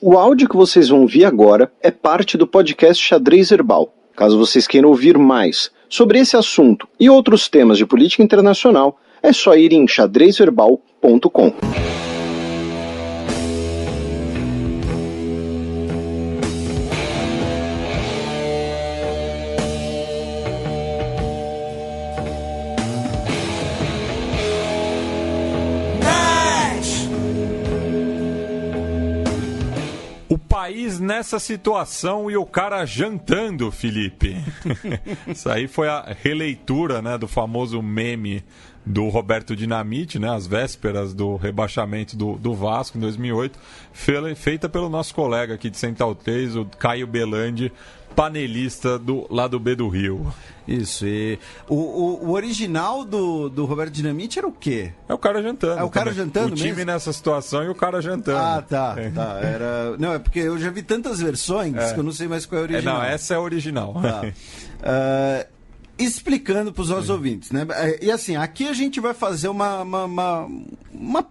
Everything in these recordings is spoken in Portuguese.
O áudio que vocês vão ouvir agora é parte do podcast Xadrez Herbal. Caso vocês queiram ouvir mais sobre esse assunto e outros temas de política internacional, é só ir em xadrezverbal.com. País nessa situação e o cara jantando, Felipe. Isso aí foi a releitura, né, do famoso meme do Roberto Dinamite, né, às vésperas do rebaixamento do Vasco em 2008, feita pelo nosso colega aqui de Central 3, o Caio Belandi, panelista do lado B do Rio. Isso, e o original do Roberto Dinamite era o quê? É o cara jantando. É o cara jantando mesmo? O time nessa situação e o cara jantando. Ah, tá. Era... Não, é porque eu já vi tantas versões que eu não sei mais qual é a original. Não, essa é a original. Tá. Explicando para os nossos ouvintes, né? E assim, aqui a gente vai fazer uma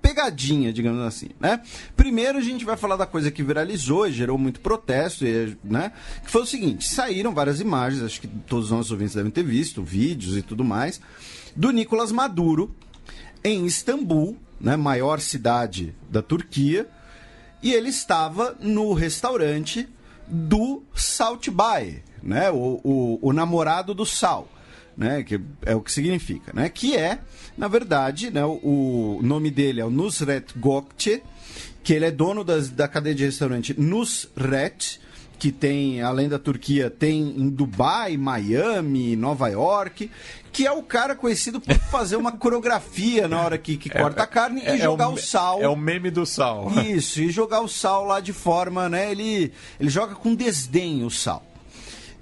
pegadinha, digamos assim, né? Primeiro a gente vai falar da coisa que viralizou e gerou muito protesto, né? Que foi o seguinte, saíram várias imagens, acho que todos os nossos ouvintes devem ter visto, vídeos e tudo mais, do Nicolás Maduro em Istambul, né? Maior cidade da Turquia, e ele estava no restaurante do Saltbay, né? O namorado do Sal. Né, que é o que significa, né, que é, na verdade, né, o nome dele é o Nusret Gökçe, que ele é dono da cadeia de restaurante Nusret, que tem, além da Turquia, tem em Dubai, Miami, Nova York, que é o cara conhecido por fazer uma coreografia na hora que corta a carne e jogar o sal. É o meme do sal. Isso, e jogar o sal lá de forma, né, ele joga com desdém o sal.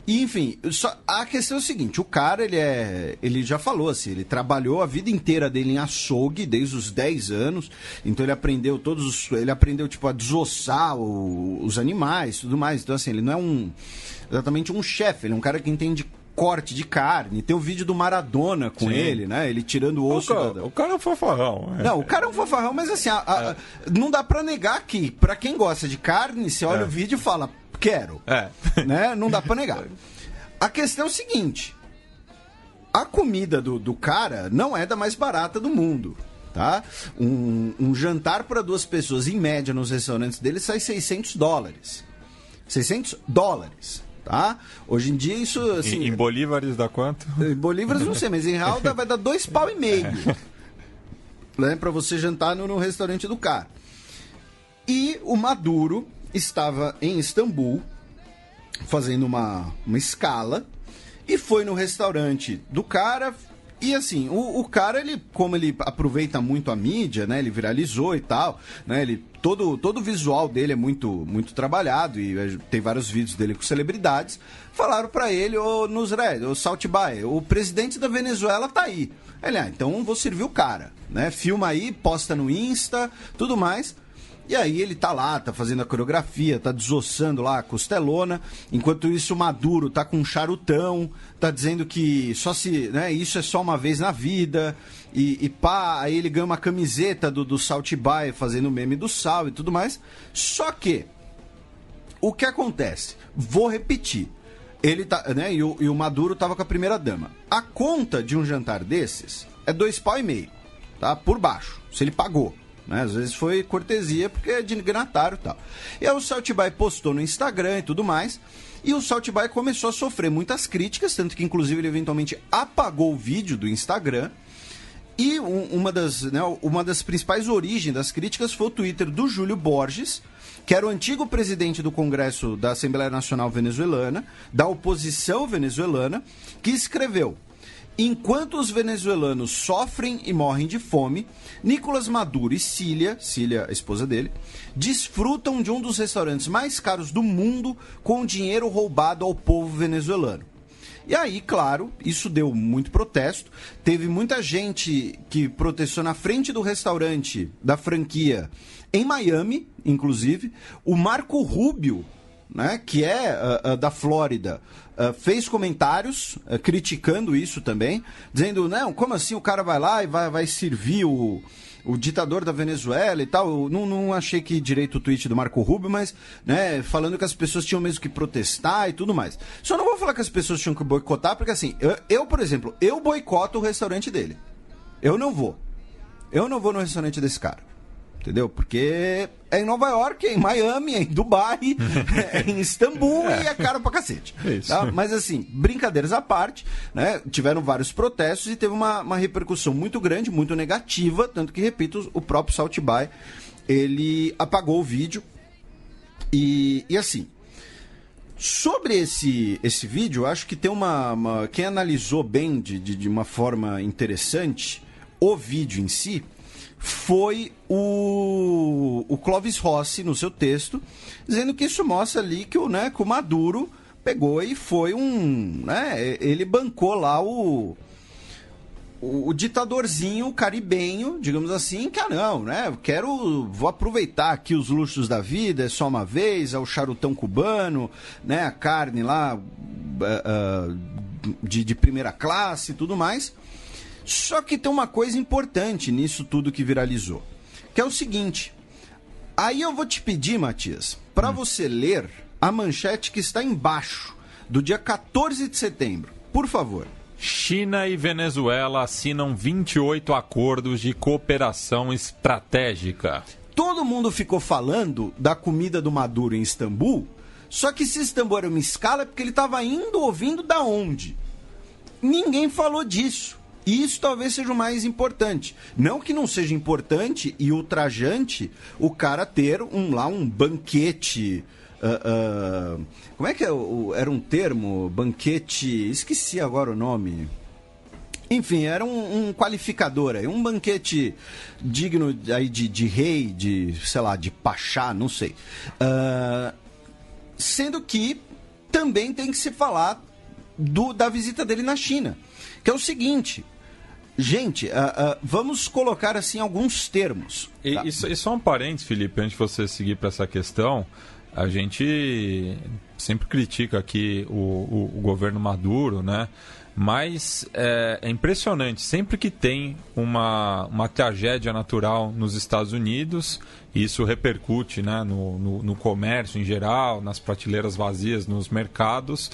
E, enfim, a questão é o seguinte, o cara, ele já falou assim, ele trabalhou a vida inteira dele em açougue, desde os 10 anos, então ele aprendeu tipo, a desossar os animais, tudo mais, então assim, ele não é exatamente um chefe, ele é um cara que entende corte de carne, tem o vídeo do Maradona com ele, né, ele tirando o osso o cara é um fanfarrão. Não, o cara é um fanfarrão, mas assim, não dá pra negar que, pra quem gosta de carne, você olha o vídeo e fala... Quero. Né? Não dá pra negar. A questão é o seguinte: a comida do cara não é da mais barata do mundo. Tá? Um jantar para 2 pessoas, em média, nos restaurantes dele, sai $600. $600. Tá? Hoje em dia, isso. Assim, em bolívares dá quanto? Em bolívares não sei, mas em real vai dar $2,5 pau. Né? Pra você jantar no restaurante do cara. E o Maduro estava em Istambul, fazendo uma escala, e foi no restaurante do cara, e assim, o cara, como ele aproveita muito a mídia, né, ele viralizou e tal, né, todo o visual dele é muito, muito trabalhado, e tem vários vídeos dele com celebridades, falaram pra ele, ô Nusret, ô Saltbay, o presidente da Venezuela tá aí. Ele, então vou servir o cara, né, filma aí, posta no Insta, tudo mais. E aí ele tá lá, tá fazendo a coreografia, tá desossando lá a costelona, enquanto isso o Maduro tá com um charutão, tá dizendo que isso é só uma vez na vida, e pá, aí ele ganha uma camiseta do Saltbay fazendo o meme do sal e tudo mais. Só que, o que acontece? Vou repetir. Ele tá, né, e o Maduro tava com a primeira dama. A conta de um jantar desses é $2,5 pau, tá? Por baixo, se ele pagou. Né? Às vezes foi cortesia porque é dignatário e tal. E aí o Saltbay postou no Instagram e tudo mais, e o Saltbay começou a sofrer muitas críticas, tanto que inclusive ele eventualmente apagou o vídeo do Instagram. E uma das principais origens das críticas foi o Twitter do Júlio Borges, que era o antigo presidente do Congresso da Assembleia Nacional Venezuelana, da oposição venezuelana, que escreveu: enquanto os venezuelanos sofrem e morrem de fome, Nicolás Maduro e Cília, a esposa dele, desfrutam de um dos restaurantes mais caros do mundo com dinheiro roubado ao povo venezuelano. E aí, claro, isso deu muito protesto. Teve muita gente que protestou na frente do restaurante da franquia em Miami, inclusive. O Marco Rubio, né, que é da Flórida, fez comentários criticando isso também, dizendo, não, como assim o cara vai lá e vai servir o ditador da Venezuela e tal. Eu não achei que direito o tweet do Marco Rubio, mas, né, falando que as pessoas tinham mesmo que protestar e tudo mais. Só não vou falar que as pessoas tinham que boicotar, porque assim, eu por exemplo, eu boicoto o restaurante dele. Eu não vou no restaurante desse cara. Entendeu? Porque é em Nova York, é em Miami, é em Dubai, é em Istambul e é caro pra cacete. Tá? Mas assim, brincadeiras à parte, né? Tiveram vários protestos e teve uma repercussão muito grande, muito negativa, tanto que, repito, o próprio Salt Bae, ele apagou o vídeo e assim, sobre esse vídeo, eu acho que tem quem analisou bem de uma forma interessante o vídeo em si, foi o Clóvis Rossi, no seu texto, dizendo que isso mostra ali que que o Maduro pegou e foi ele bancou lá o ditadorzinho caribenho, digamos assim, que não, né? Vou aproveitar aqui os luxos da vida, é só uma vez, é o charutão cubano, né? A carne lá de primeira classe e tudo mais. Só que tem uma coisa importante nisso tudo que viralizou, que é o seguinte. Aí eu vou te pedir, Matias, para você ler a manchete que está embaixo, do dia 14 de setembro. Por favor. China e Venezuela assinam 28 acordos de cooperação estratégica. Todo mundo ficou falando da comida do Maduro em Istambul, só que se Istambul era uma escala é porque ele estava indo ouvindo da onde. Ninguém falou disso. E isso talvez seja o mais importante. Não que não seja importante e ultrajante o cara ter um banquete. Como é que era um termo? Banquete. Esqueci agora o nome. Enfim, era um qualificador aí. Um banquete digno aí de rei, de pachá, não sei. Sendo que também tem que se falar da visita dele na China. Que é o seguinte. Gente, vamos colocar assim alguns termos. Tá? E só um parênteses, Felipe, antes de você seguir para essa questão, a gente sempre critica aqui o governo Maduro, né? Mas é impressionante, sempre que tem uma tragédia natural nos Estados Unidos, isso repercute, né, no comércio em geral, nas prateleiras vazias, nos mercados,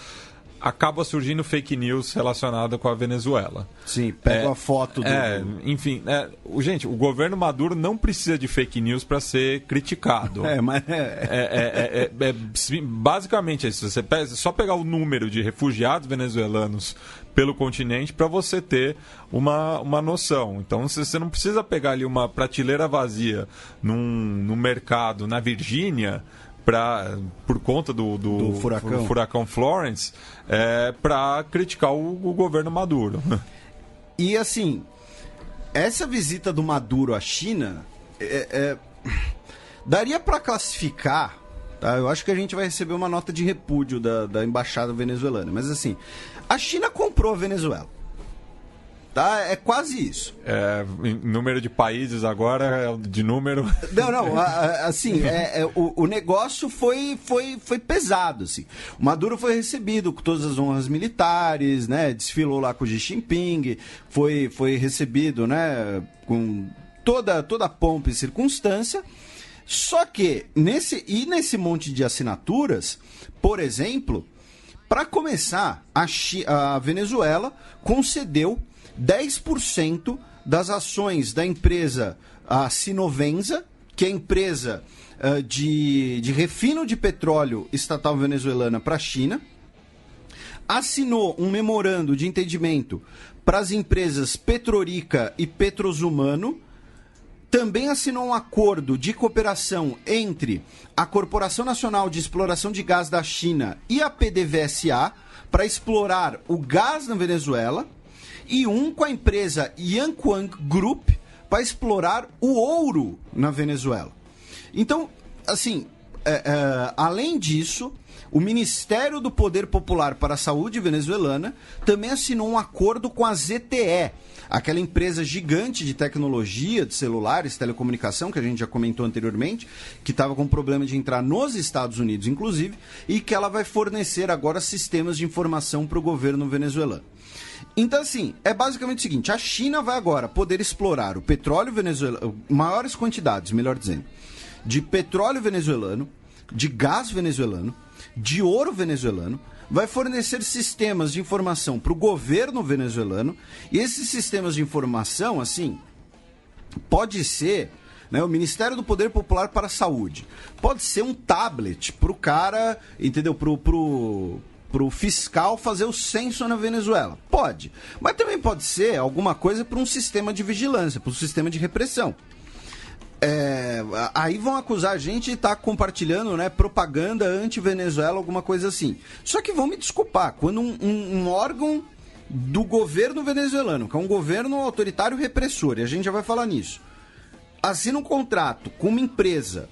acaba surgindo fake news relacionada com a Venezuela. Sim, pega a foto do... Enfim, gente, o governo Maduro não precisa de fake news para ser criticado. Basicamente é isso. Você só pegar o número de refugiados venezuelanos pelo continente para você ter uma noção. Então, você não precisa pegar ali uma prateleira vazia num mercado na Virgínia por conta do furacão Florence, para criticar o governo Maduro. E assim, essa visita do Maduro à China daria para classificar, tá? Eu acho que a gente vai receber uma nota de repúdio da embaixada venezuelana, mas assim, a China comprou a Venezuela. Tá? É quase isso. Número de países agora, de número... Não, assim, o negócio foi pesado, assim. O Maduro foi recebido com todas as honras militares, né? Desfilou lá com o Xi Jinping, foi recebido, né? Com toda a pompa e circunstância. Só que, nesse monte de assinaturas, por exemplo, para começar, a Venezuela concedeu 10% das ações da empresa Sinovenza, que é a empresa de refino de petróleo estatal venezuelana para a China, assinou um memorando de entendimento para as empresas Petrorica e Petrosumano, também assinou um acordo de cooperação entre a Corporação Nacional de Exploração de Gás da China e a PDVSA para explorar o gás na Venezuela, e com a empresa Yankuang Group para explorar o ouro na Venezuela. Então, assim, além disso, o Ministério do Poder Popular para a Saúde venezuelana também assinou um acordo com a ZTE, aquela empresa gigante de tecnologia, de celulares, telecomunicação, que a gente já comentou anteriormente, que estava com problema de entrar nos Estados Unidos, inclusive, e que ela vai fornecer agora sistemas de informação para o governo venezuelano. Então, assim, é basicamente o seguinte, a China vai agora poder explorar o petróleo venezuelano, maiores quantidades, melhor dizendo, de petróleo venezuelano, de gás venezuelano, de ouro venezuelano, vai fornecer sistemas de informação para o governo venezuelano, e esses sistemas de informação, assim, pode ser, né, o Ministério do Poder Popular para a Saúde, pode ser um tablet para o cara, entendeu, pro fiscal fazer o censo na Venezuela. Pode. Mas também pode ser alguma coisa para um sistema de vigilância, para um sistema de repressão. Aí vão acusar a gente de estar compartilhando, né, propaganda anti-Venezuela, alguma coisa assim. Só que vão me desculpar, quando um órgão do governo venezuelano, que é um governo autoritário repressor, e a gente já vai falar nisso, assina um contrato com uma empresa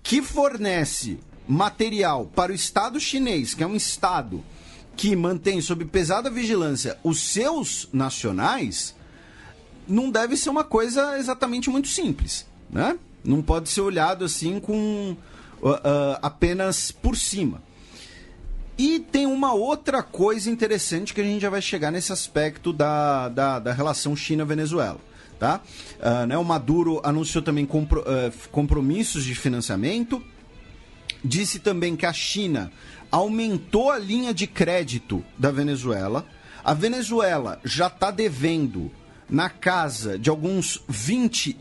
que fornece material para o Estado chinês, que é um Estado que mantém sob pesada vigilância os seus nacionais, não deve ser uma coisa exatamente muito simples, né? Não pode ser olhado assim com apenas por cima. E tem uma outra coisa interessante que a gente já vai chegar nesse aspecto da relação China-Venezuela. Tá? Né, o Maduro anunciou também compromissos de financiamento. Disse também que a China aumentou a linha de crédito da Venezuela. A Venezuela já está devendo na casa de alguns 20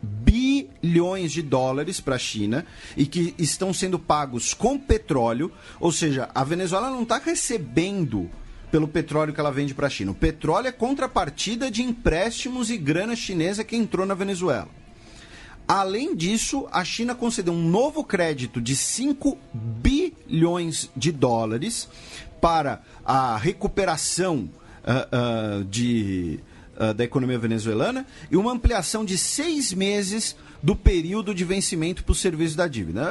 bilhões de dólares para a China e que estão sendo pagos com petróleo. Ou seja, a Venezuela não está recebendo pelo petróleo que ela vende para a China. O petróleo é contrapartida de empréstimos e grana chinesa que entrou na Venezuela. Além disso, a China concedeu um novo crédito de 5 bilhões de dólares para a recuperação da economia venezuelana e uma ampliação de 6 meses do período de vencimento para o serviço da dívida.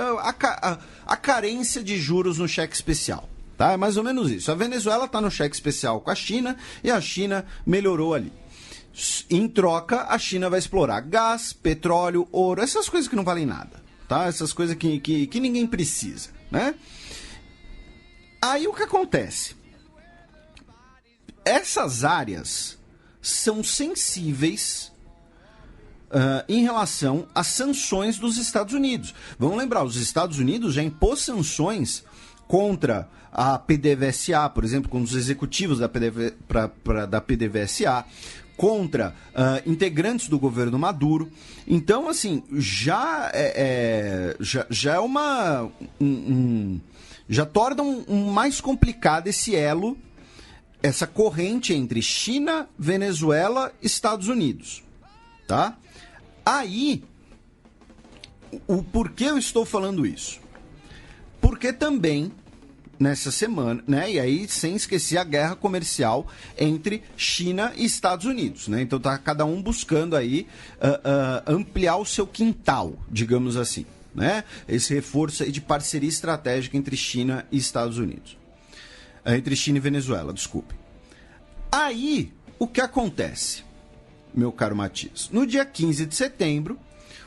A carência de juros no cheque especial. Tá? É mais ou menos isso. A Venezuela está no cheque especial com a China e a China melhorou ali. Em troca, a China vai explorar gás, petróleo, ouro, essas coisas que não valem nada, tá? Essas coisas que ninguém precisa, né? Aí o que acontece? Essas áreas são sensíveis em relação às sanções dos Estados Unidos. Vamos lembrar, os Estados Unidos já impôs sanções contra a PDVSA, por exemplo, com os executivos da PDVSA, contra integrantes do governo Maduro. Então, assim, já é uma... já torna mais complicado esse elo, essa corrente entre China, Venezuela e Estados Unidos. Tá? Aí, o porquê eu estou falando isso? Porque também, nessa semana, né, e aí sem esquecer a guerra comercial entre China e Estados Unidos, né? Então tá cada um buscando aí ampliar o seu quintal, digamos assim, né? Esse reforço aí de parceria estratégica entre China e Estados Unidos. Entre China e Venezuela, desculpe. Aí, o que acontece, meu caro Matias? No dia 15 de setembro,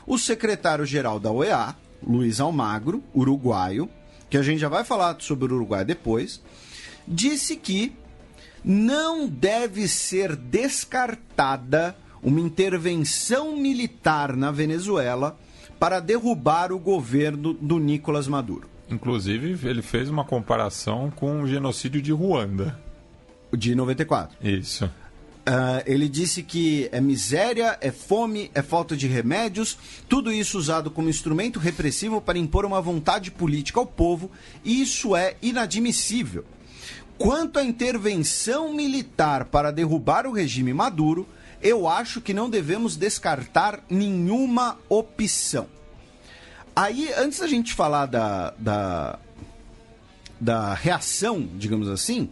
o secretário-geral da OEA, Luiz Almagro, uruguaio, que a gente já vai falar sobre o Uruguai depois, disse que não deve ser descartada uma intervenção militar na Venezuela para derrubar o governo do Nicolás Maduro. Inclusive, ele fez uma comparação com o genocídio de Ruanda. De 94. Isso. Ele disse que é miséria, é fome, é falta de remédios, tudo isso usado como instrumento repressivo para impor uma vontade política ao povo, e isso é inadmissível. Quanto à intervenção militar para derrubar o regime Maduro, eu acho que não devemos descartar nenhuma opção. Aí, antes da gente falar da reação, digamos assim,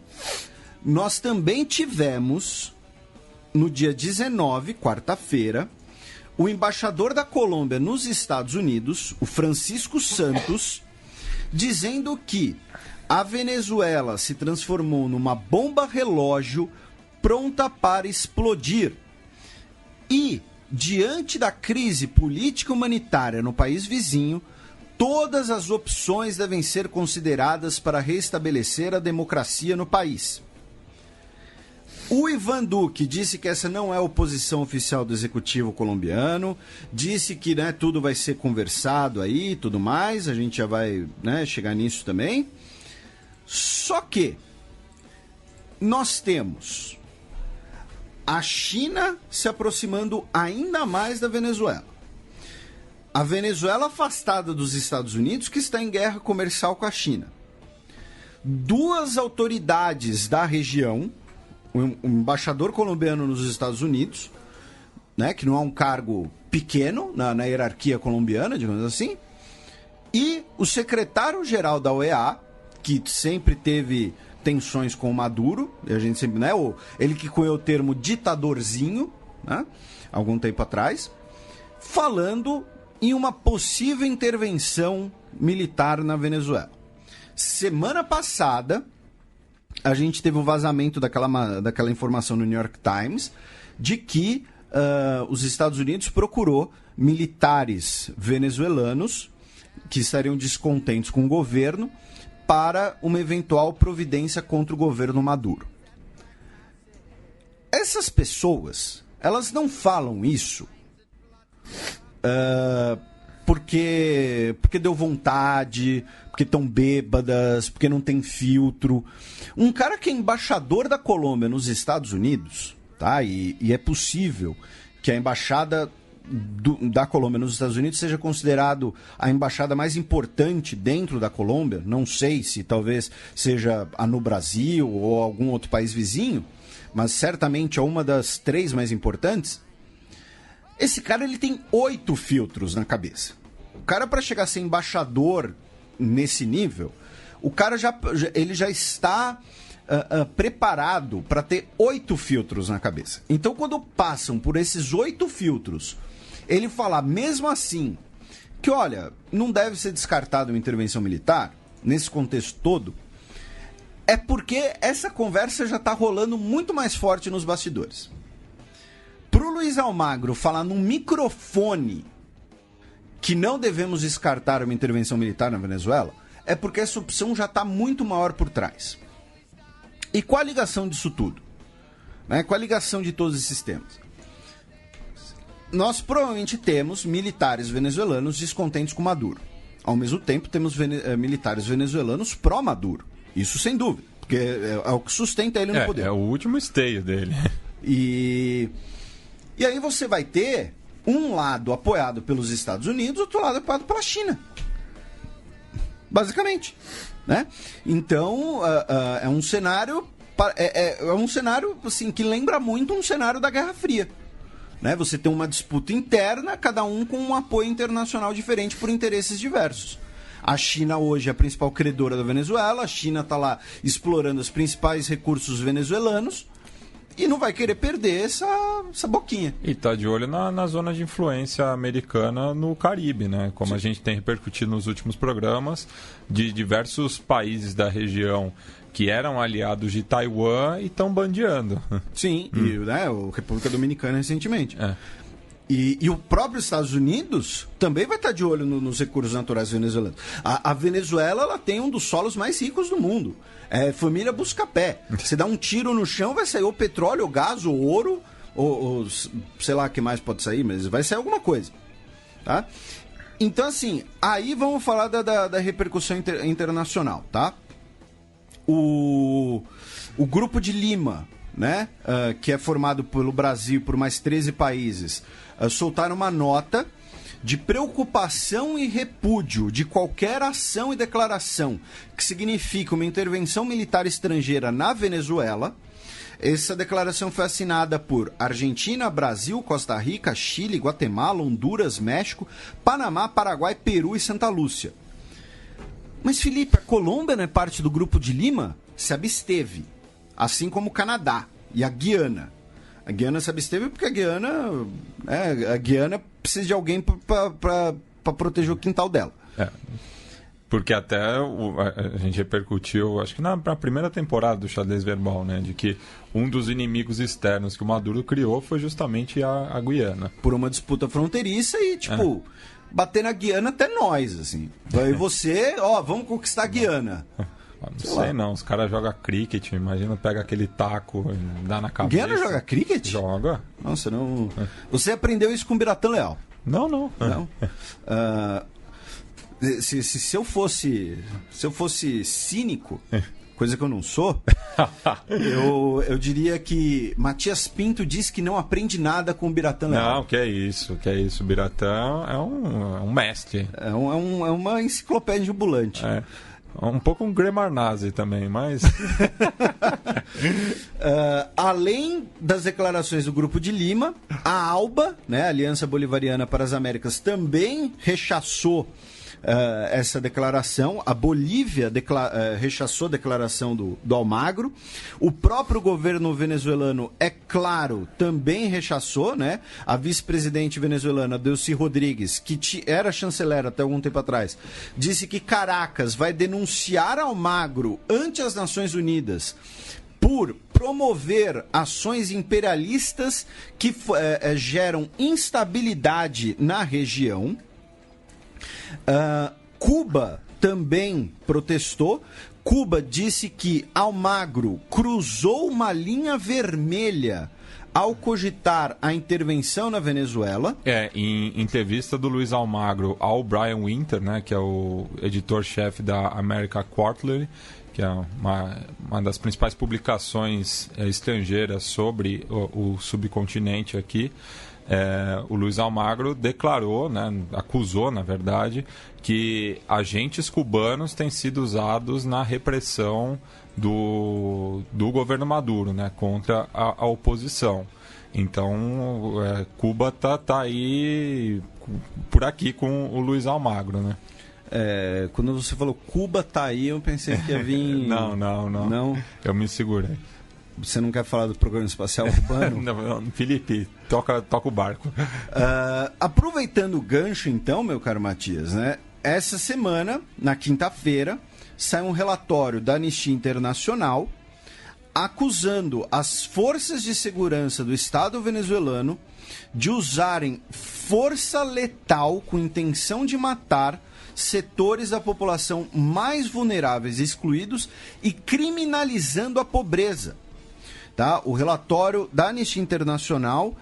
nós também tivemos, no dia 19, quarta-feira, o embaixador da Colômbia nos Estados Unidos, o Francisco Santos, dizendo que a Venezuela se transformou numa bomba relógio pronta para explodir. E, diante da crise política e humanitária no país vizinho, todas as opções devem ser consideradas para restabelecer a democracia no país. O Ivan Duque disse que essa não é a oposição oficial do executivo colombiano, disse que, né, tudo vai ser conversado aí e tudo mais, a gente já vai, né, chegar nisso também. Só que nós temos a China se aproximando ainda mais da Venezuela. A Venezuela afastada dos Estados Unidos, que está em guerra comercial com a China. Duas autoridades da região, o embaixador colombiano nos Estados Unidos, né, que não é um cargo pequeno na hierarquia colombiana, digamos assim, e o secretário-geral da OEA, que sempre teve tensões com o Maduro, e a gente sempre, né, ele que cunhou o termo ditadorzinho, né, algum tempo atrás, falando em uma possível intervenção militar na Venezuela. Semana passada, a gente teve um vazamento daquela informação no New York Times de que os Estados Unidos procurou militares venezuelanos que estariam descontentes com o governo para uma eventual providência contra o governo Maduro. Essas pessoas, elas não falam isso porque deu vontade, porque estão bêbadas, porque não tem filtro. Um cara que é embaixador da Colômbia nos Estados Unidos, tá? E é possível que a embaixada da Colômbia nos Estados Unidos seja considerado a embaixada mais importante dentro da Colômbia. Não sei se talvez seja a no Brasil ou algum outro país vizinho, mas certamente é uma das 3 mais importantes. Esse cara, ele tem 8 filtros na cabeça. O cara, para chegar a ser embaixador nesse nível, o cara já está preparado para ter 8 filtros na cabeça. Então, quando passam por esses 8 filtros, ele fala, mesmo assim, que, olha, não deve ser descartada uma intervenção militar, nesse contexto todo, é porque essa conversa já está rolando muito mais forte nos bastidores. Pro Luiz Almagro falar num microfone que não devemos descartar uma intervenção militar na Venezuela, é porque essa opção já está muito maior por trás. E qual a ligação disso tudo? Né? Qual a ligação de todos esses temas? Nós provavelmente temos militares venezuelanos descontentes com Maduro. Ao mesmo tempo, temos militares venezuelanos pró-Maduro. Isso sem dúvida, porque é o que sustenta ele no poder. É o último esteio dele. E aí você vai ter um lado apoiado pelos Estados Unidos, outro lado apoiado pela China. Basicamente. Né? Então, é um cenário assim, que lembra muito um cenário da Guerra Fria. Né? Você tem uma disputa interna, cada um com um apoio internacional diferente por interesses diversos. A China hoje é a principal credora da Venezuela, a China está lá explorando os principais recursos venezuelanos, e não vai querer perder essa boquinha. E tá de olho na zona de influência americana no Caribe, né? Como a gente tem repercutido nos últimos programas, de diversos países da região que eram aliados de Taiwan e estão bandeando. Sim, e né, a República Dominicana recentemente. E o próprio Estados Unidos também vai estar de olho nos recursos naturais venezuelanos. A Venezuela, ela tem um dos solos mais ricos do mundo. É família busca-pé. Você dá um tiro no chão, vai sair ou petróleo, ou gás, ou ouro, ou sei lá o que mais pode sair, mas vai sair alguma coisa. Tá? Então, assim, aí vamos falar da repercussão internacional, tá? O Grupo de Lima, né, que é formado pelo Brasil e por mais 13 países, soltaram uma nota de preocupação e repúdio de qualquer ação e declaração que signifique uma intervenção militar estrangeira na Venezuela. Essa declaração foi assinada por Argentina, Brasil, Costa Rica, Chile, Guatemala, Honduras, México, Panamá, Paraguai, Peru e Santa Lúcia. Mas, Felipe, a Colômbia não é parte do Grupo de Lima? Se absteve, assim como o Canadá e a Guiana. A Guiana se absteve porque a Guiana precisa de alguém para proteger o quintal dela. Porque até a gente repercutiu, acho que na primeira temporada do Xadrez Verbal, né, de que um dos inimigos externos que o Maduro criou foi justamente a Guiana. Por uma disputa fronteiriça e, bater na Guiana até nós, assim. Aí você, vamos conquistar a Guiana. Não sei não, os caras jogam cricket, imagina, pega aquele taco e dá na cabeça. Guerra joga cricket? Joga. Nossa, não... Você aprendeu isso com o Biratã Leal? Não. Não? Se eu fosse cínico, coisa que eu não sou, eu diria que Matias Pinto diz que não aprende nada com o Biratã Leal. Não, que é isso. O Biratã é um mestre. É uma enciclopédia ambulante. Um pouco um Gremarnazi também, mas... Além das declarações do Grupo de Lima, a ALBA, né, a Aliança Bolivariana para as Américas, também rechaçou essa declaração. A Bolívia rechaçou a declaração do Almagro. O próprio governo venezuelano, é claro, também rechaçou, né? A vice-presidente venezuelana, Delcy Rodrigues, que era chanceler até algum tempo atrás, disse que Caracas vai denunciar Almagro ante as Nações Unidas por promover ações imperialistas que geram instabilidade na região. Cuba também protestou. Cuba disse que Almagro cruzou uma linha vermelha ao cogitar a intervenção na Venezuela. Em entrevista do Luiz Almagro ao Brian Winter, né, que é o editor-chefe da America Quarterly, que é uma das principais publicações estrangeiras sobre o subcontinente aqui, o Luiz Almagro declarou, né, acusou, na verdade, que agentes cubanos têm sido usados na repressão do governo Maduro, né, contra a oposição. Então, Cuba tá aí por aqui com o Luiz Almagro, né? Quando você falou Cuba tá aí, eu pensei que ia vir... Não. Eu me segurei. Você não quer falar do programa espacial cubano? Não, Felipe, toca o barco. Aproveitando o gancho, então, meu caro Matias, né? Essa semana, na quinta-feira, sai um relatório da Anistia Internacional acusando as forças de segurança do Estado venezuelano de usarem força letal com intenção de matar setores da população mais vulneráveis e excluídos e criminalizando a pobreza. Tá? O relatório da Anistia Internacional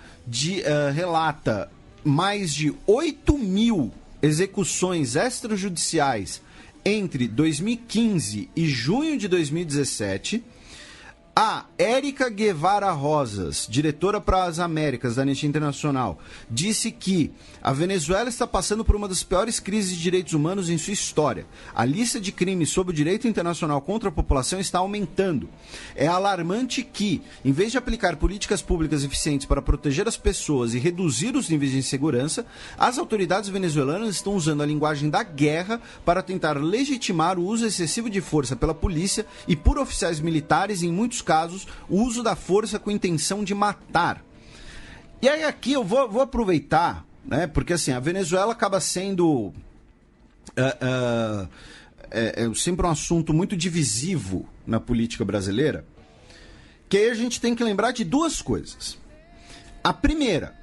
relata mais de 8 mil execuções extrajudiciais entre 2015 e junho de 2017. A Érica Guevara Rosas, diretora para as Américas da Anistia Internacional, disse que a Venezuela está passando por uma das piores crises de direitos humanos em sua história. A lista de crimes sob o direito internacional contra a população está aumentando. É alarmante que, em vez de aplicar políticas públicas eficientes para proteger as pessoas e reduzir os níveis de insegurança, as autoridades venezuelanas estão usando a linguagem da guerra para tentar legitimar o uso excessivo de força pela polícia e por oficiais militares, em muitos casos, o uso da força com intenção de matar. E aí aqui eu vou aproveitar, né, porque assim, a Venezuela acaba sendo sempre um assunto muito divisivo na política brasileira, que aí a gente tem que lembrar de duas coisas. A primeira,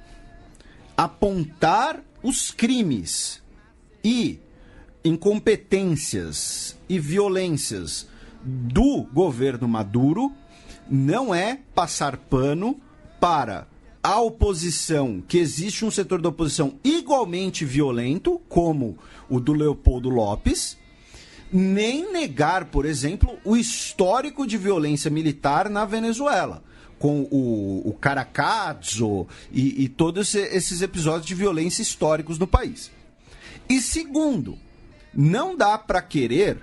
apontar os crimes e incompetências e violências do governo Maduro não é passar pano para a oposição, que existe um setor da oposição igualmente violento, como o do Leopoldo Lopes, nem negar, por exemplo, o histórico de violência militar na Venezuela, com o Caracazo e todos esses episódios de violência históricos no país. E segundo, não dá para querer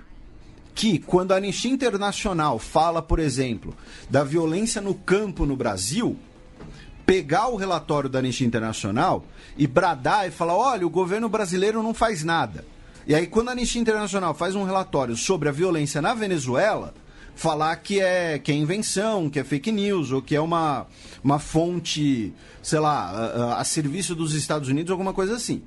que, quando a Anistia Internacional fala, por exemplo, da violência no campo no Brasil, pegar o relatório da Anistia Internacional e bradar e falar, olha, o governo brasileiro não faz nada. E aí, quando a Anistia Internacional faz um relatório sobre a violência na Venezuela, falar que é invenção, que é fake news, ou que é uma fonte, sei lá, a serviço dos Estados Unidos, alguma coisa assim.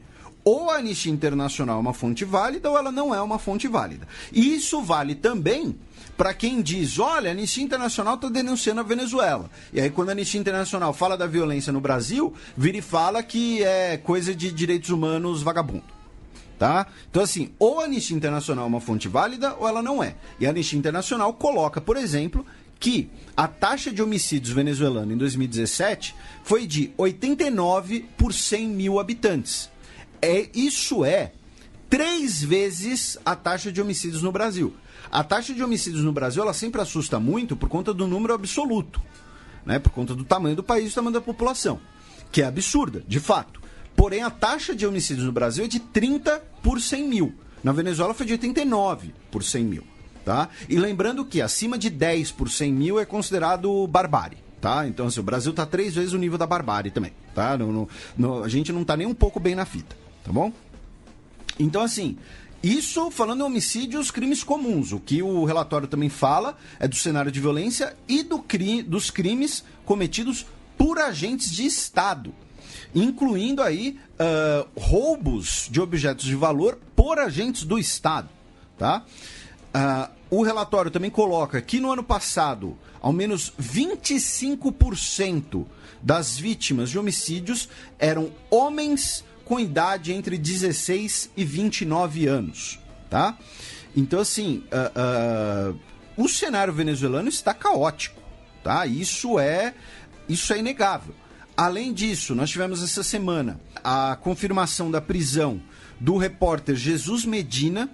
Ou a Anistia Internacional é uma fonte válida ou ela não é uma fonte válida. E isso vale também para quem diz, olha, a Anistia Internacional está denunciando a Venezuela. E aí quando a Anistia Internacional fala da violência no Brasil, vira e fala que é coisa de direitos humanos vagabundo. Tá? Então, assim, ou a Anistia Internacional é uma fonte válida ou ela não é. E a Anistia Internacional coloca, por exemplo, que a taxa de homicídios venezuelano em 2017 foi de 89 por 100 mil habitantes. Isso é 3 vezes a taxa de homicídios no Brasil. A taxa de homicídios no Brasil, ela sempre assusta muito por conta do número absoluto, né? Por conta do tamanho do país e do tamanho da população, que é absurda, de fato. Porém, a taxa de homicídios no Brasil é de 30 por 100 mil. Na Venezuela foi de 89 por 100 mil. Tá? E lembrando que acima de 10 por 100 mil é considerado barbárie. Tá? Então, assim, o Brasil está 3 vezes o nível da barbárie também. Tá? A gente não está nem um pouco bem na fita. Tá bom? Então, assim, isso falando em homicídios, crimes comuns. O que o relatório também fala é do cenário de violência e dos crimes cometidos por agentes de Estado, incluindo aí roubos de objetos de valor por agentes do Estado. Tá? O relatório também coloca que no ano passado, ao menos 25% das vítimas de homicídios eram homens com idade entre 16 e 29 anos. Tá? Então, assim, o cenário venezuelano está caótico. Tá? Isso é inegável. Além disso, nós tivemos essa semana a confirmação da prisão do repórter Jesus Medina,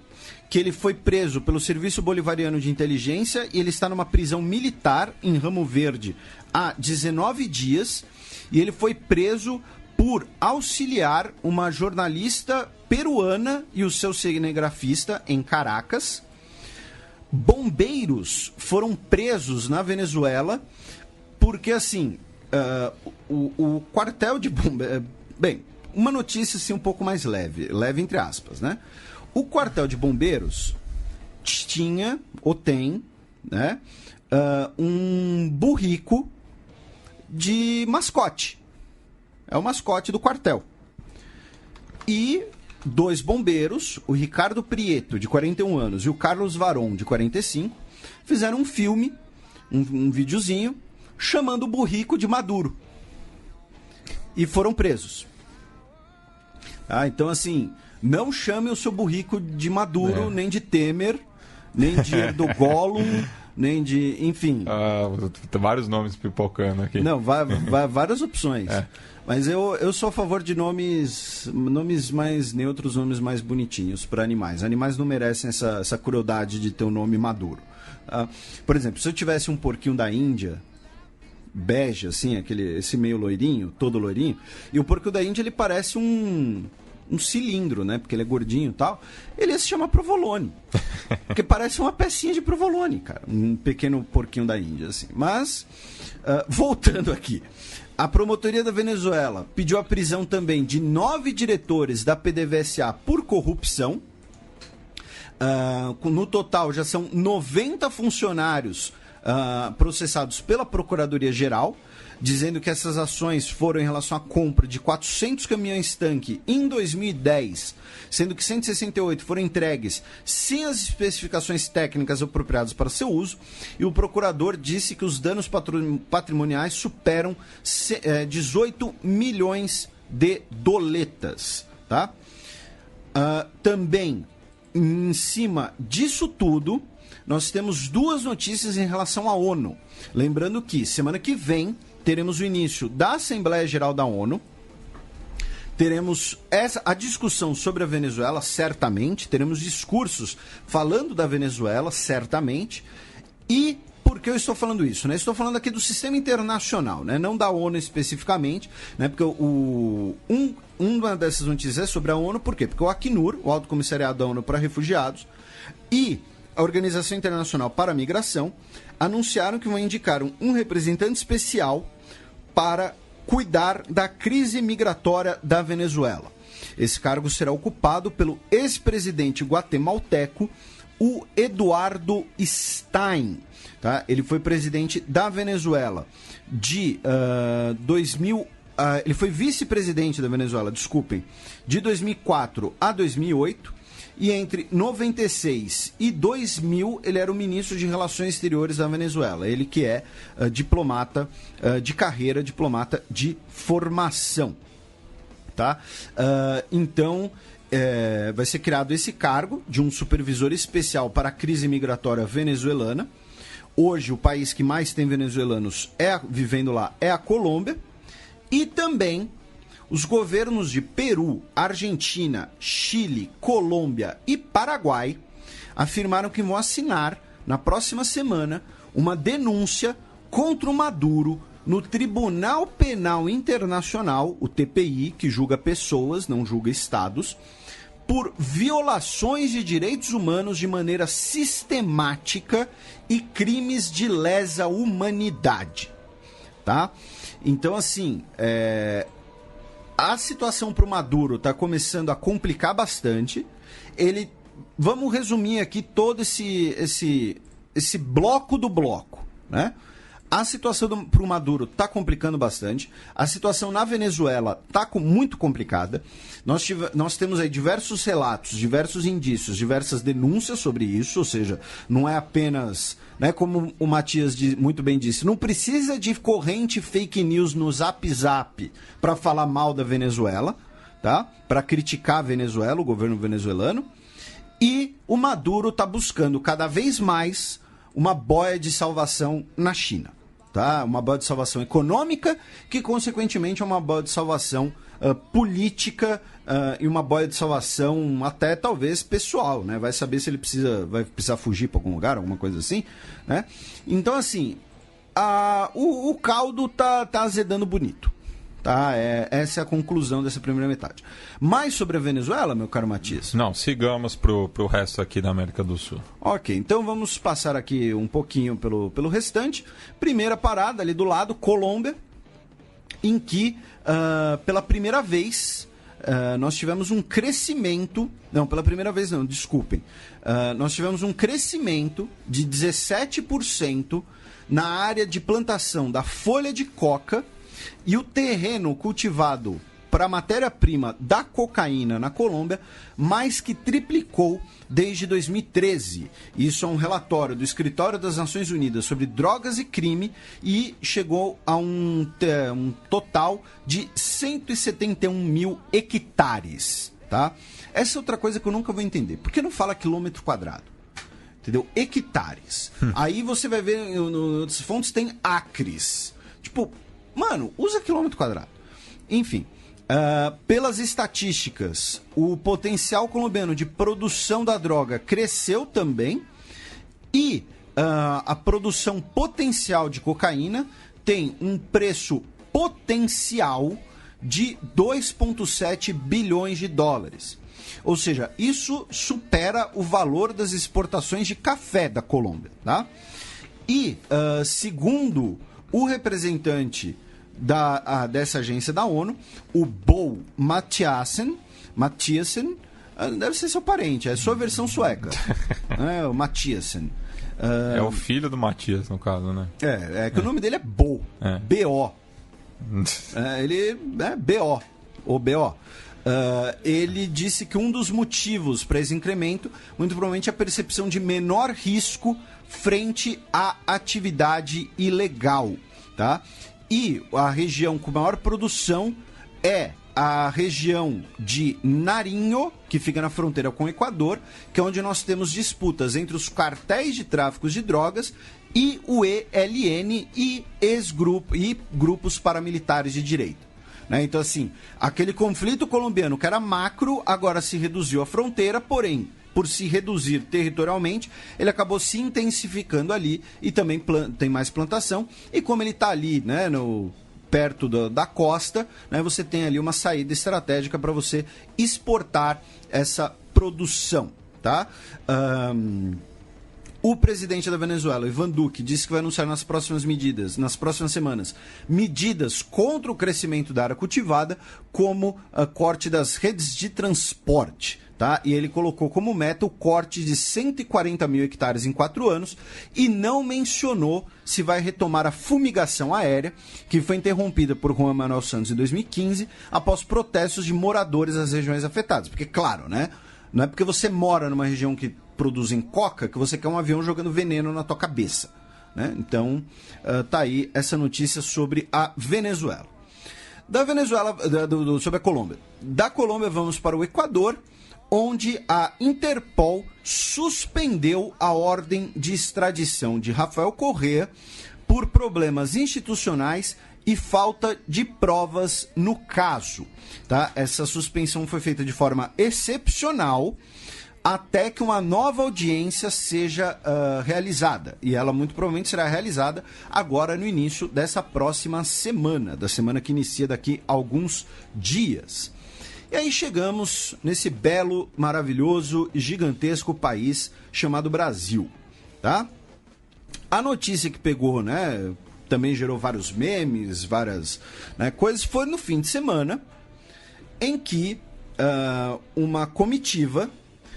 que ele foi preso pelo Serviço Bolivariano de Inteligência e ele está numa prisão militar em Ramo Verde há 19 dias e ele foi preso por auxiliar uma jornalista peruana e o seu cinegrafista em Caracas. Bombeiros foram presos na Venezuela porque, assim, o quartel de bombeiros... Bem, uma notícia assim, um pouco mais leve entre aspas, né? O quartel de bombeiros tinha, ou tem, né, um burrico de mascote. É o mascote do quartel. E 2 bombeiros, o Ricardo Prieto, de 41 anos, e o Carlos Varon, de 45, fizeram um filme, um videozinho, chamando o burrico de Maduro. E foram presos. Então, assim, não chame o seu burrico de Maduro, nem de Temer, nem de Erdogan, nem de... Enfim. Vários nomes pipocando aqui. Não, várias opções. Mas eu sou a favor de nomes mais neutros, nomes mais bonitinhos para animais. Animais não merecem essa crueldade de ter o nome Maduro. Por exemplo, se eu tivesse um porquinho da Índia, bege, assim, esse meio loirinho, todo loirinho, e o porco da Índia ele parece um cilindro, né? Porque ele é gordinho e tal. Ele ia se chamar provolone. Porque parece uma pecinha de provolone, cara. Um pequeno porquinho da Índia, assim. Mas, voltando aqui. A promotoria da Venezuela pediu a prisão também de 9 diretores da PDVSA por corrupção. No total, já são 90 funcionários processados pela Procuradoria-Geral, dizendo que essas ações foram em relação à compra de 400 caminhões-tanque em 2010, sendo que 168 foram entregues sem as especificações técnicas apropriadas para seu uso, e o procurador disse que os danos patrimoniais superam 18 milhões de doletas. Tá? Também, em cima disso tudo, nós temos 2 notícias em relação à ONU. Lembrando que semana que vem teremos o início da Assembleia Geral da ONU. Teremos a discussão sobre a Venezuela, certamente. Teremos discursos falando da Venezuela, certamente. E por que eu estou falando isso? Né? Estou falando aqui do sistema internacional, né? Não da ONU especificamente, né? Porque uma dessas notícias é sobre a ONU. Por quê? Porque o Acnur, o Alto Comissariado da ONU para Refugiados, e a Organização Internacional para a Migração anunciaram que vão indicar um representante especial para cuidar da crise migratória da Venezuela. Esse cargo será ocupado pelo ex-presidente guatemalteco, o Eduardo Stein. Tá? Ele foi presidente da Venezuela de 2000. Ele foi vice-presidente da Venezuela, desculpem, de 2004 a 2008. E entre 96 e 2000, ele era o ministro de Relações Exteriores da Venezuela. Ele que é diplomata de carreira, diplomata de formação. Tá? Então, vai ser criado esse cargo de um supervisor especial para a crise migratória venezuelana. Hoje, o país que mais tem venezuelanos vivendo lá é a Colômbia. E também os governos de Peru, Argentina, Chile, Colômbia e Paraguai afirmaram que vão assinar, na próxima semana, uma denúncia contra o Maduro no Tribunal Penal Internacional, o TPI, que julga pessoas, não julga estados, por violações de direitos humanos de maneira sistemática e crimes de lesa humanidade, tá? Então, assim, a situação para o Maduro está começando a complicar bastante. Vamos resumir aqui todo esse bloco do bloco, né? A situação para o Maduro está complicando bastante. A situação na Venezuela está muito complicada. Nós temos aí diversos relatos, diversos indícios, diversas denúncias sobre isso. Ou seja, não é apenas, né, como o Matias muito bem disse, não precisa de corrente fake news no Zap Zap para falar mal da Venezuela, tá? Para criticar a Venezuela, o governo venezuelano. E o Maduro está buscando cada vez mais uma boia de salvação na China. Tá? Uma boia de salvação econômica, que consequentemente é uma boia de salvação política e uma boia de salvação até talvez pessoal, né? Vai saber se ele vai precisar fugir para algum lugar, alguma coisa assim, né? Então, assim, o caldo tá azedando bonito. Tá? Essa é a conclusão dessa primeira metade. Mais sobre a Venezuela, meu caro Matias? Não, sigamos pro resto aqui da América do Sul. Ok, então vamos passar aqui um pouquinho pelo restante. Primeira parada ali do lado, Colômbia, em que pela primeira vez nós tivemos um crescimento... Não, pela primeira vez não, desculpem. Nós tivemos um crescimento de 17% na área de plantação da folha de coca. E o terreno cultivado para a matéria-prima da cocaína na Colômbia mais que triplicou desde 2013. Isso é um relatório do Escritório das Nações Unidas sobre Drogas e Crime e chegou a um total de 171 mil hectares. Tá? Essa é outra coisa que eu nunca vou entender. Por que não fala quilômetro quadrado? Entendeu? Hectares. Aí você vai ver, em outras fontes tem acres. Tipo... Mano, usa quilômetro quadrado. Enfim, pelas estatísticas, o potencial colombiano de produção da droga cresceu também e a produção potencial de cocaína tem um preço potencial de 2,7 bilhões de dólares. Ou seja, isso supera o valor das exportações de café da Colômbia, tá? E, segundo o representante dessa agência da ONU, o Bo Mathiasen, deve ser seu parente, é sua versão sueca, né? O Mathiasen. É o filho do Matias, no caso, né? É que o nome dele é Bo, B-O. Ele é B-O, ou B-O. Ele disse que um dos motivos para esse incremento, muito provavelmente, é a percepção de menor risco frente à atividade ilegal, tá? E a região com maior produção é a região de Nariño, que fica na fronteira com o Equador, que é onde nós temos disputas entre os cartéis de tráfico de drogas e o ELN e grupos paramilitares de direita. Né? Então, assim, aquele conflito colombiano que era macro, agora se reduziu à fronteira, porém, por se reduzir territorialmente, ele acabou se intensificando ali e também tem mais plantação. E como ele está ali, né, perto da costa, né, você tem ali uma saída estratégica para você exportar essa produção. Tá? O presidente da Venezuela, Ivan Duque, disse que vai anunciar nas próximas semanas, medidas contra o crescimento da área cultivada, como corte das redes de transporte. Tá? E ele colocou como meta o corte de 140 mil hectares em 4 anos e não mencionou se vai retomar a fumigação aérea, que foi interrompida por Juan Manuel Santos em 2015, após protestos de moradores das regiões afetadas. Porque, claro, né? Não é porque você mora numa região que produzem coca que você quer um avião jogando veneno na tua cabeça. Né? Então, tá aí essa notícia sobre a Venezuela. Da Venezuela, sobre a Colômbia. Da Colômbia vamos para o Equador, onde a Interpol suspendeu a ordem de extradição de Rafael Correa por problemas institucionais e falta de provas no caso. Tá? Essa suspensão foi feita de forma excepcional até que uma nova audiência seja realizada. E ela muito provavelmente será realizada agora no início dessa próxima semana, da semana que inicia daqui a alguns dias. E aí chegamos nesse belo, maravilhoso e gigantesco país chamado Brasil, tá? A notícia que pegou, né, também gerou vários memes, várias, né, coisas, foi no fim de semana em que uma comitiva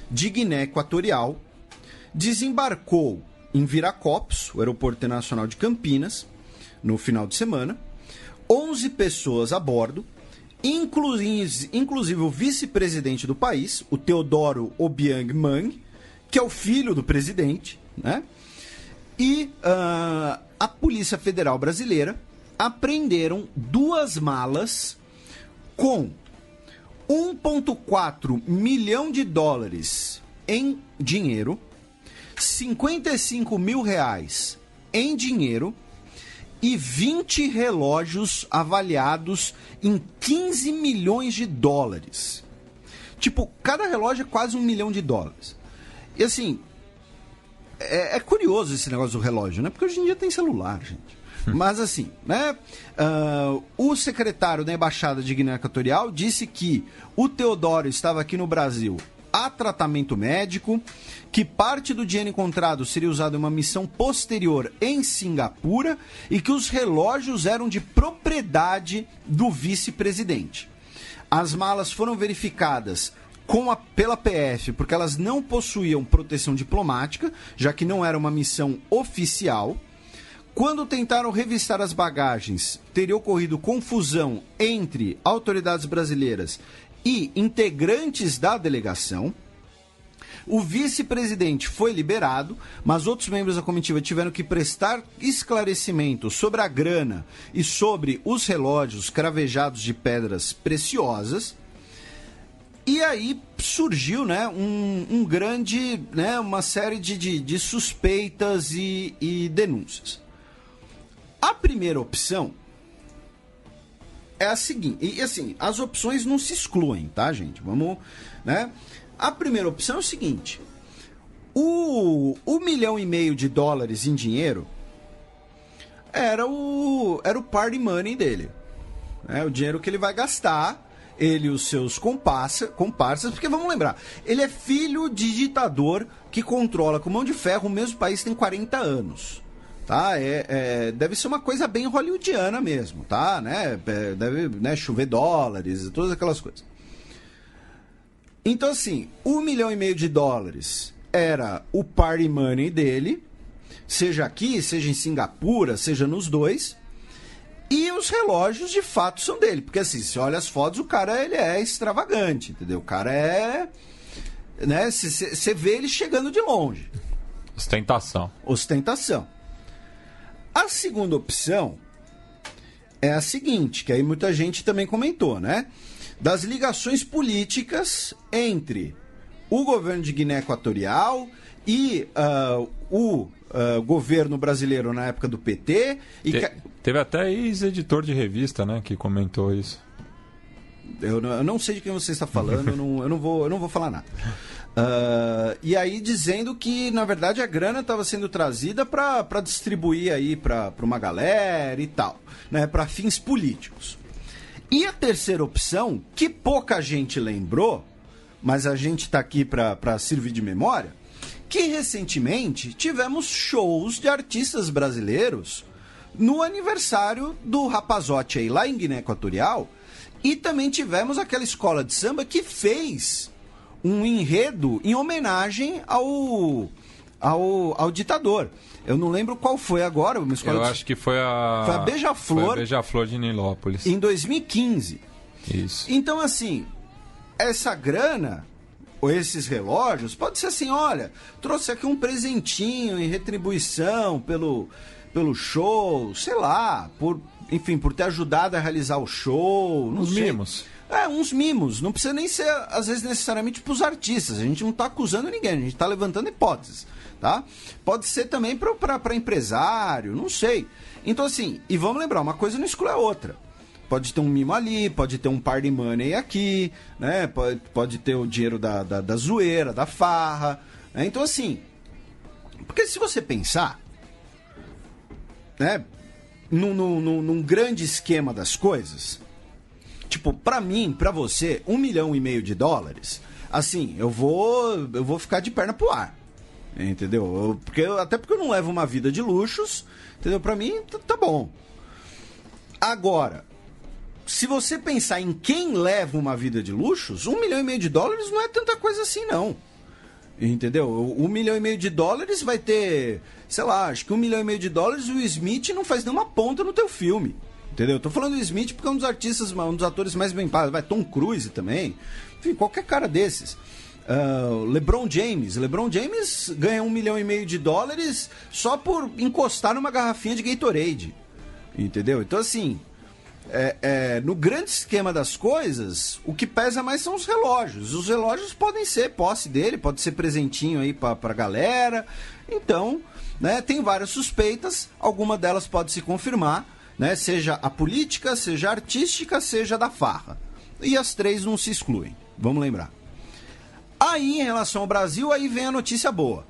de Guiné Equatorial desembarcou em Viracopos, o aeroporto internacional de Campinas, no final de semana, 11 pessoas a bordo, inclusive o vice-presidente do país, o Teodoro Obiang Mang, que é o filho do presidente, né? E a Polícia Federal Brasileira apreenderam 2 malas com 1,4 milhão de dólares em dinheiro, 55 mil reais em dinheiro e 20 relógios avaliados em 15 milhões de dólares. Tipo, cada relógio é quase $1 milhão. E assim, é curioso esse negócio do relógio, né? Porque hoje em dia tem celular, gente. Mas assim, né? O secretário da Embaixada de Guiné Equatorial disse que o Teodoro estava aqui no Brasil a tratamento médico, que parte do dinheiro encontrado seria usado em uma missão posterior em Singapura e que os relógios eram de propriedade do vice-presidente. As malas foram verificadas pela PF porque elas não possuíam proteção diplomática, já que não era uma missão oficial. Quando tentaram revistar as bagagens, teria ocorrido confusão entre autoridades brasileiras e integrantes da delegação. O vice-presidente foi liberado, mas outros membros da comitiva tiveram que prestar esclarecimento sobre a grana e sobre os relógios cravejados de pedras preciosas. E aí surgiu, né, uma série de suspeitas e denúncias. A primeira opção é a seguinte, e assim, as opções não se excluem, tá, gente? Vamos, né? A primeira opção é o seguinte: o $1,5 milhão em dinheiro era o party money dele, né? O dinheiro que ele vai gastar, ele e os seus comparsas, porque vamos lembrar, ele é filho de ditador que controla com mão de ferro o mesmo país tem 40 anos. Tá? Deve ser uma coisa bem hollywoodiana mesmo, tá? Né? Deve, né, chover dólares, todas aquelas coisas. Então, assim, $1,5 milhão era o party money dele, seja aqui, seja em Singapura, seja nos dois, e os relógios de fato são dele, porque assim, se olha as fotos, o cara ele é extravagante, entendeu? O cara é, né? Você vê ele chegando de longe. Ostentação. A segunda opção é a seguinte, que aí muita gente também comentou, né? Das ligações políticas entre o governo de Guiné Equatorial e o governo brasileiro na época do PT. Teve até ex-editor de revista, né, que comentou isso. Eu não sei de quem você está falando, eu não vou falar nada. E aí dizendo que, na verdade, a grana estava sendo trazida para distribuir aí para uma galera e tal, né, para fins políticos. E a terceira opção, que pouca gente lembrou, mas a gente está aqui para servir de memória, que recentemente tivemos shows de artistas brasileiros no aniversário do Rapazote aí lá em Guiné Equatorial, e também tivemos aquela escola de samba que fez um enredo em homenagem ao ditador. Eu não lembro qual foi agora. Uma escola acho que foi a Beija-Flor. Foi a Beija-Flor de Nilópolis. Em 2015. Isso. Então, assim, essa grana, ou esses relógios, pode ser assim, olha, trouxe aqui um presentinho em retribuição pelo show, sei lá, por ter ajudado a realizar o show. Os mimos. Uns mimos. Não precisa nem ser, às vezes, necessariamente para os artistas. A gente não está acusando ninguém, a gente está levantando hipóteses. Tá? Pode ser também para empresário, não sei. Então, assim, e vamos lembrar, uma coisa não exclui a outra. Pode ter um mimo ali, pode ter um party money aqui, né? Pode ter o dinheiro da zoeira, da farra. Né? Então, assim, porque se você pensar, né, num grande esquema das coisas, tipo, pra mim, pra você, $1,5 milhão, assim, eu vou ficar de perna pro ar. Entendeu? Até porque eu não levo uma vida de luxos, entendeu? Pra mim, tá bom. Agora, se você pensar em quem leva uma vida de luxos, $1,5 milhão não é tanta coisa assim, não. Entendeu? $1,5 milhão vai ter, sei lá, acho que $1,5 milhão o Will Smith não faz nenhuma ponta no teu filme. Entendeu? Tô falando do Smith porque é um dos artistas, um dos atores mais bem pagos. Vai Tom Cruise também. Enfim, qualquer cara desses. LeBron James ganha $1,5 milhão só por encostar numa garrafinha de Gatorade, entendeu? Então, assim, no grande esquema das coisas, o que pesa mais são os relógios. Os relógios podem ser posse dele, pode ser presentinho aí pra galera. Então, né, tem várias suspeitas, alguma delas pode se confirmar, né, seja a política, seja a artística, seja da farra. E as três não se excluem, vamos lembrar. Aí, em relação ao Brasil, aí vem a notícia boa.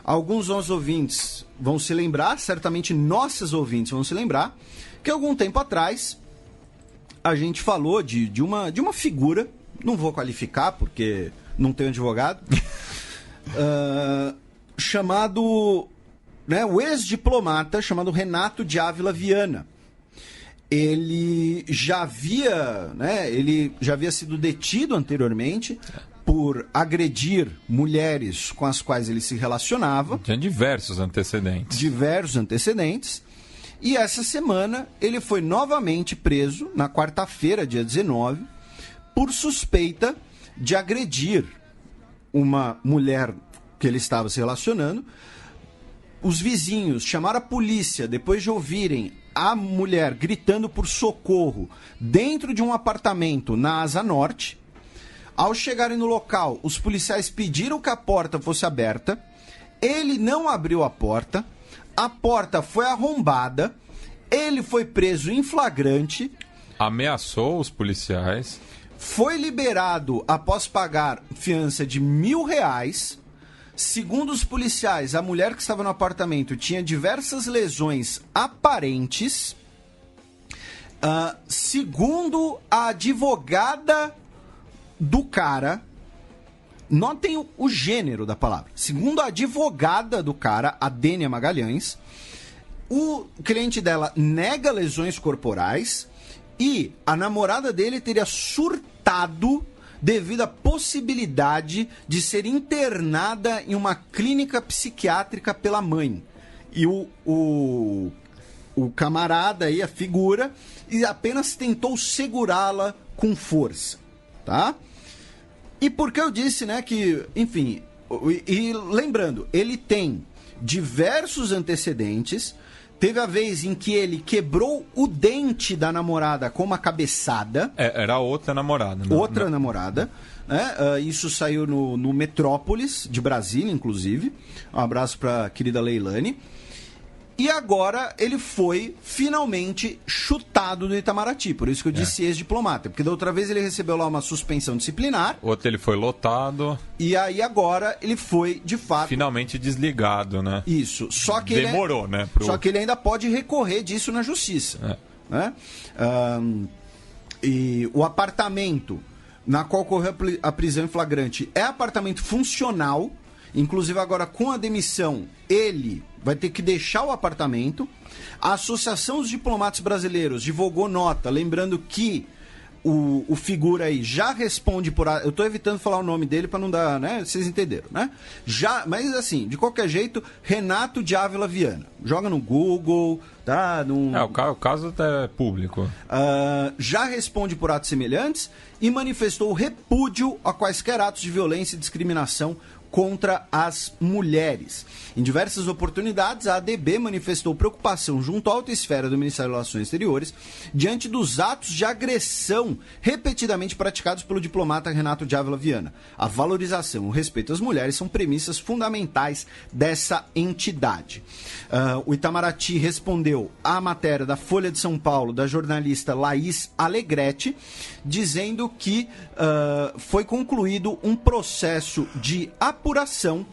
Alguns dos nossos ouvintes vão se lembrar, certamente nossas ouvintes vão se lembrar, que algum tempo atrás a gente falou de uma figura, não vou qualificar porque não tenho advogado, chamado, né, o ex-diplomata chamado Renato de Ávila Viana. Ele já havia sido detido anteriormente por agredir mulheres com as quais ele se relacionava. Tinha diversos antecedentes. E essa semana ele foi novamente preso, na quarta-feira, dia 19, por suspeita de agredir uma mulher que ele estava se relacionando. Os vizinhos chamaram a polícia depois de ouvirem a mulher gritando por socorro dentro de um apartamento na Asa Norte. Ao chegarem no local, os policiais pediram que a porta fosse aberta. Ele não abriu a porta foi arrombada, ele foi preso em flagrante. Ameaçou os policiais. Foi liberado após pagar fiança de R$1.000. Segundo os policiais, a mulher que estava no apartamento tinha diversas lesões aparentes. Segundo a advogada do cara, notem o gênero da palavra. Segundo a advogada do cara, a Dênia Magalhães, o cliente dela nega lesões corporais e a namorada dele teria surtado devido à possibilidade de ser internada em uma clínica psiquiátrica pela mãe. E o camarada aí, a figura, apenas tentou segurá-la com força, tá? E por que eu disse, né, que, enfim, e lembrando, ele tem diversos antecedentes. Teve a vez em que ele quebrou o dente da namorada com uma cabeçada. Era outra namorada. Namorada. Né? Isso saiu no Metrópolis, de Brasília, inclusive. Um abraço para a querida Leilane. E agora ele foi finalmente chutado do Itamaraty. Por isso que eu disse ex-diplomata. Porque da outra vez ele recebeu lá uma suspensão disciplinar. Outro ele foi lotado. E aí agora ele foi, de fato... finalmente desligado, né? Isso. Só que demorou, né? Só que ele ainda pode recorrer disso na justiça. Né? E o apartamento na qual ocorreu a prisão em flagrante é apartamento funcional. Inclusive agora com a demissão ele vai ter que deixar o apartamento. A Associação dos Diplomatas Brasileiros divulgou nota, lembrando que o figura aí já responde por... Eu tô evitando falar o nome dele para não dar, né? Vocês entenderam, né? Mas assim, de qualquer jeito, Renato de Ávila Viana. Joga no Google, tá? O caso é público. Já responde por atos semelhantes e manifestou repúdio a quaisquer atos de violência e discriminação contra as mulheres. Em diversas oportunidades, a ADB manifestou preocupação junto à alta esfera do Ministério das Relações Exteriores diante dos atos de agressão repetidamente praticados pelo diplomata Renato de Ávila Viana. A valorização e o respeito às mulheres são premissas fundamentais dessa entidade. O Itamaraty respondeu à matéria da Folha de São Paulo, da jornalista Laís Alegretti, dizendo que foi concluído um processo de apuração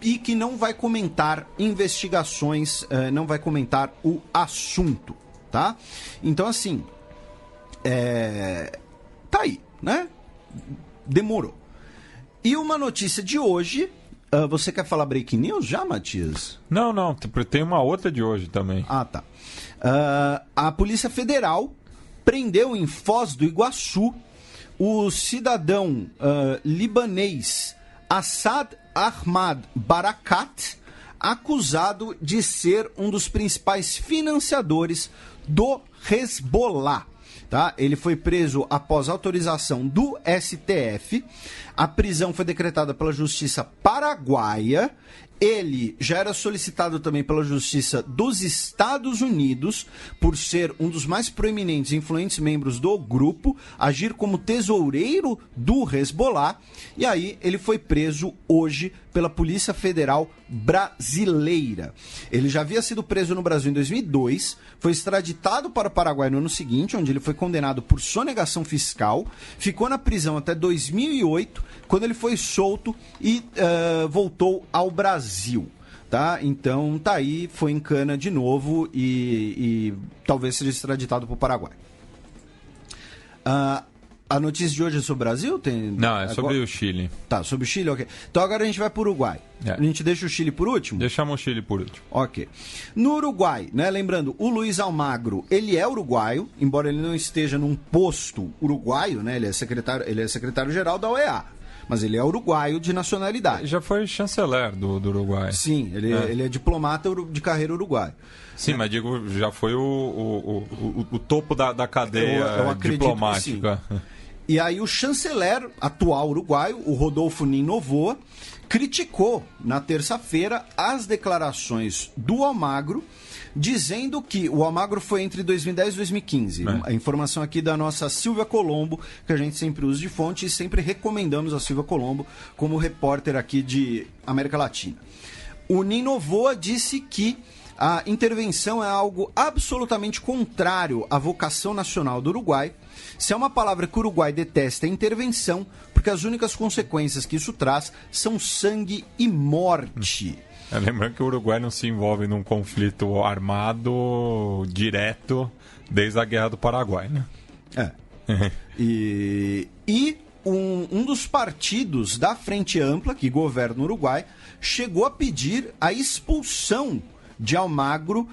e que não vai comentar investigações, não vai comentar o assunto, tá? Então, assim, tá aí, né? Demorou. E uma notícia de hoje, você quer falar breaking news já, Matias? Não, tem uma outra de hoje também. Ah, tá. A Polícia Federal prendeu em Foz do Iguaçu o cidadão libanês Assad Ahmad Barakat, acusado de ser um dos principais financiadores do Hezbollah. Tá? Ele foi preso após autorização do STF. A prisão foi decretada pela Justiça Paraguaia. Ele já era solicitado também pela Justiça dos Estados Unidos por ser um dos mais proeminentes e influentes membros do grupo, agir como tesoureiro do Hezbollah, e aí ele foi preso hoje pela Polícia Federal Brasileira. Ele já havia sido preso no Brasil em 2002, foi extraditado para o Paraguai no ano seguinte, onde ele foi condenado por sonegação fiscal, ficou na prisão até 2008, quando ele foi solto e voltou ao Brasil. Tá? Então tá aí, foi em cana de novo e talvez seja extraditado para o Paraguai. A notícia de hoje é sobre o Brasil? Não, é sobre o Chile. Tá, sobre o Chile, ok. Então agora a gente vai para o Uruguai. A gente deixa o Chile por último? Deixamos o Chile por último. Ok. No Uruguai, né, lembrando, o Luiz Almagro, ele é uruguaio, embora ele não esteja num posto uruguaio, né, ele é secretário-geral da OEA. Mas ele é uruguaio de nacionalidade. Já foi chanceler do Uruguai. Sim, ele é diplomata de carreira uruguaio. Sim, mas digo, já foi o topo da cadeia eu diplomática. E aí o chanceler atual uruguaio, o Rodolfo Nin Novoa, criticou na terça-feira as declarações do Almagro, dizendo que o Almagro foi entre 2010 e 2015. A informação aqui da nossa Silvia Colombo, que a gente sempre usa de fonte e sempre recomendamos a Silvia Colombo como repórter aqui de América Latina. O Nin Novoa disse que a intervenção é algo absolutamente contrário à vocação nacional do Uruguai. Se é uma palavra que o Uruguai detesta, é intervenção, porque as únicas consequências que isso traz são sangue e morte. Lembrando que o Uruguai não se envolve num conflito armado direto desde a Guerra do Paraguai, né? E um dos partidos da Frente Ampla, que governa o Uruguai, chegou a pedir a expulsão de Almagro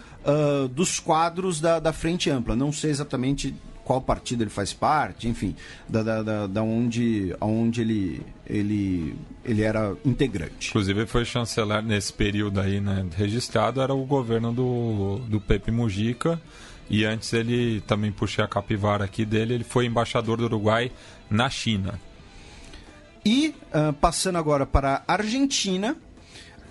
dos quadros da Frente Ampla. Não sei exatamente qual partido ele faz parte, enfim, da onde ele era integrante. Inclusive ele foi chanceler nesse período aí, né, registrado, era o governo do Pepe Mujica, e antes ele, também puxei a capivara aqui dele, ele foi embaixador do Uruguai na China. E, passando agora para a Argentina,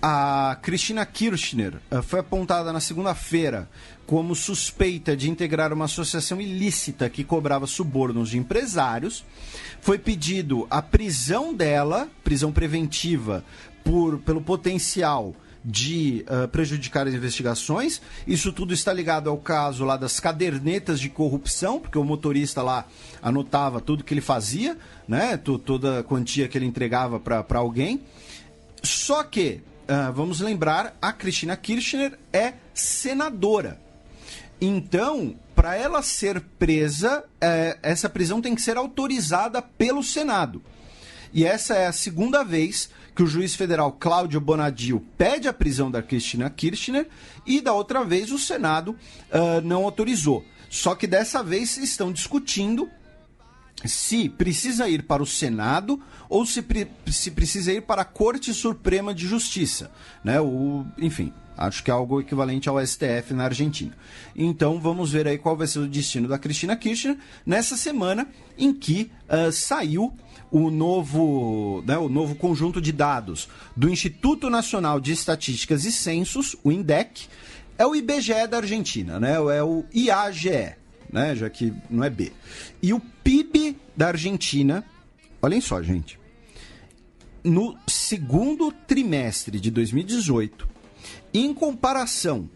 a Cristina Kirchner foi apontada na segunda-feira como suspeita de integrar uma associação ilícita que cobrava subornos de empresários. Foi pedido a prisão dela, prisão preventiva, pelo potencial de prejudicar as investigações. Isso tudo está ligado ao caso lá das cadernetas de corrupção, porque o motorista lá anotava tudo que ele fazia, né? Toda a quantia que ele entregava para alguém. Só que vamos lembrar, a Cristina Kirchner é senadora. Então, para ela ser presa, essa prisão tem que ser autorizada pelo Senado. E essa é a segunda vez que o juiz federal Cláudio Bonadil pede a prisão da Cristina Kirchner e da outra vez o Senado não autorizou. Só que dessa vez estão discutindo se precisa ir para o Senado ou se precisa ir para a Corte Suprema de Justiça, né? Enfim, acho que é algo equivalente ao STF na Argentina. Então vamos ver aí qual vai ser o destino da Cristina Kirchner nessa semana em que saiu o novo conjunto de dados do Instituto Nacional de Estatísticas e Censos, o INDEC, é o IBGE da Argentina, né? É o IAGE, né? Já que não é B. E o PIB da Argentina, olhem só, gente, no segundo trimestre de 2018, em comparação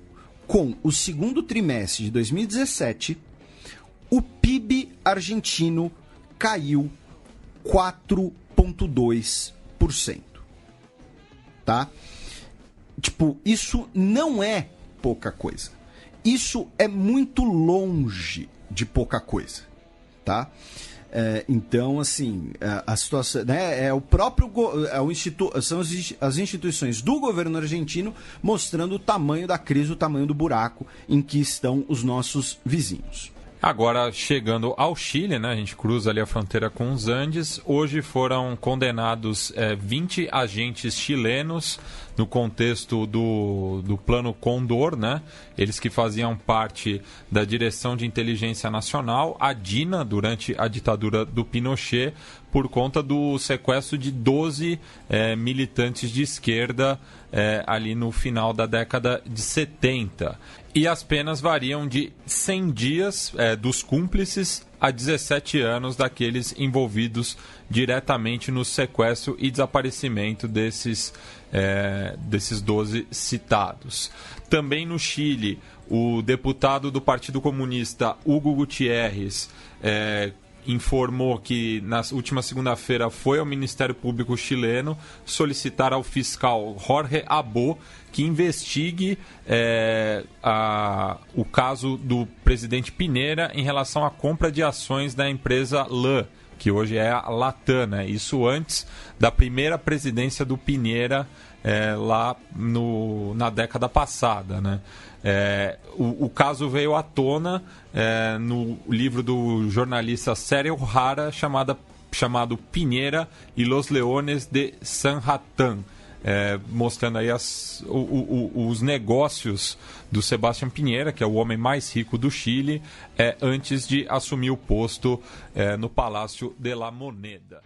com o segundo trimestre de 2017, o PIB argentino caiu 4,2%. Tá? Tipo, isso não é pouca coisa. Isso é muito longe de pouca coisa, tá? Então, assim, a situação, né, é o próprio são as instituições do governo argentino mostrando o tamanho da crise, o tamanho do buraco em que estão os nossos vizinhos. Agora, chegando ao Chile, né, a gente cruza ali a fronteira com os Andes. Hoje foram condenados 20 agentes chilenos no contexto do Plano Condor, né? Eles que faziam parte da Direção de Inteligência Nacional, a DINA, durante a ditadura do Pinochet, por conta do sequestro de 12 militantes de esquerda ali no final da década de 70. E as penas variam de 100 dias dos cúmplices a 17 anos daqueles envolvidos diretamente no sequestro e desaparecimento desses 12 citados. Também no Chile, o deputado do Partido Comunista, Hugo Gutiérrez, informou que na última segunda-feira foi ao Ministério Público chileno solicitar ao fiscal Jorge Abó que investigue o caso do presidente Piñera em relação à compra de ações da empresa LAN, que hoje é a Latam, né? Isso antes da primeira presidência do Piñera lá na década passada, né? O caso veio à tona no livro do jornalista Cério Hara chamado Piñera y los Leones de Sanhatán, mostrando aí os negócios do Sebastián Piñera, que é o homem mais rico do Chile, antes de assumir o posto no Palácio de la Moneda.